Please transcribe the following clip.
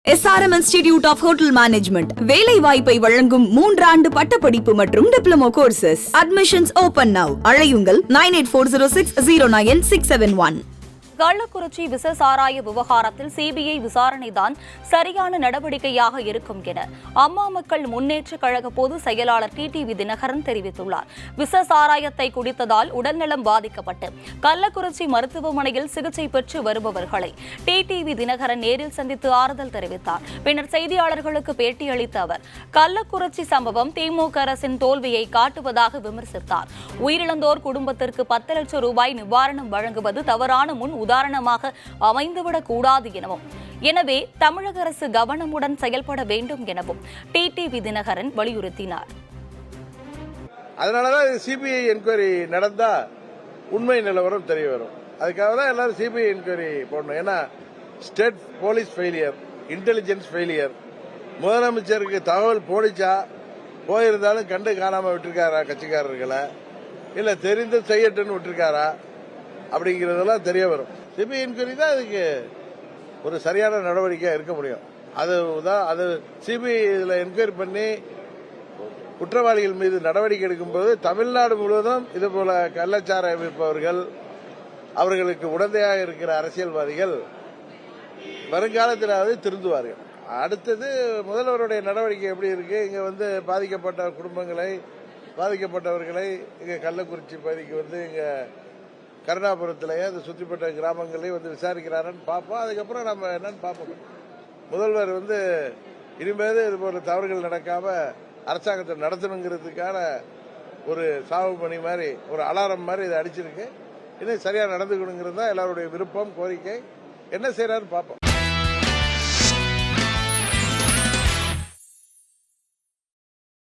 SRM Institute of Hotel Management வேலை வாய்ப்பை வழங்கும் 3 ஆண்டு பட்டப்படிப்பு மற்றும் diploma courses. Admissions open now. அழையுங்கள் 9840609671. கள்ளக்குறிச்சி விச சாராய விவகாரத்தில் சிபிஐ விசாரணைதான் சரியான நடவடிக்கையாக இருக்கும் என அம்மா மக்கள் முன்னேற்ற கழக பொதுச் செயலாளர் டிடிவி தினகரன் தெரிவித்துள்ளார். விச சாராயத்தை குடித்ததால் உடல்நலம் பாதிக்கப்பட்டு கள்ளக்குறிச்சி மருத்துவமனையில் சிகிச்சை பெற்று வருபவர்களை டிடிவி தினகரன் நேரில் சந்தித்து ஆறுதல் தெரிவித்தார். பின்னர் செய்தியாளர்களுக்கு பேட்டியளித்த அவர் கள்ளக்குறிச்சி சம்பவம் திமுக அரசின் தோல்வியை காட்டுவதாக விமர்சித்தார். உயிரிழந்தோர் குடும்பத்திற்கு 10 லட்சம் ரூபாய் நிவாரணம் வழங்குவது தவறான முன் உதாரணமாக அமைந்துவிடக் கூடாது எனவும், எனவே தமிழக அரசு கவனமுடன் செயல்பட வேண்டும் எனவும் டிடிவி தினகரன் வலியுறுத்தினார். அதனாலதான் சிபிஐ என்கொயரி நடந்தா உண்மை நிலவரம் தெரிய வரும். அதுக்காக தான் எல்லாரும் சிபிஐ என்கொயரி போடணும். ஏன்னா state police failure, intelligence failure. முதலமைச்சருக்கு தகவல் போடிச்சா போயிருந்தாலும் கண்டு காணாம விட்டுருக்காரா கட்சிக்காரர்களை, இல்ல தெரிந்து செய்யட்டுன்னு விட்டுருக்காரா அப்படிங்கறதெல்லாம் தெரிய வரும். சிபிஐ என்கொயரி தான் அதுக்கு ஒரு சரியான நடவடிக்கையா இருக்க முடியும். அது சிபிஐ இதுல என்கொயரி பண்ணி குற்றவாளிகள் மீது நடவடிக்கை எடுக்கும்போது தமிழ்நாடு முழுவதும் இதுபோல கள்ளச்சாராயம் விற்பவர்கள், அவர்களுக்கு உடந்தையாக இருக்கிற அரசியல்வாதிகள் வருங்காலத்திலாவது திருந்துவார்கள். அடுத்தது முதல்வருடைய நடவடிக்கை எப்படி இருக்கு, இங்க பாதிக்கப்பட்ட குடும்பங்களை, பாதிக்கப்பட்டவர்களை இங்க கள்ளக்குறிச்சி பகுதிக்கு இங்க கருணாபுரத்திலேயே அந்த சுற்றிப்பட்ட கிராமங்களையும் விசாரிக்கிறாருன்னு பார்ப்போம். அதுக்கப்புறம் நம்ம என்னன்னு பார்ப்போம். முதல்வர் இனிமேல் இது போல தவறுகள் நடக்காம அரசாங்கத்தை நடத்தணுங்கிறதுக்கான ஒரு சாவு பணி மாதிரி, ஒரு அலாரம் மாதிரி இதை அடிச்சிருக்கு. இன்னும் சரியா நடந்துக்கணுங்கிறது தான் எல்லாருடைய விருப்பம், கோரிக்கை. என்ன செய்யறாருன்னு பார்ப்போம்.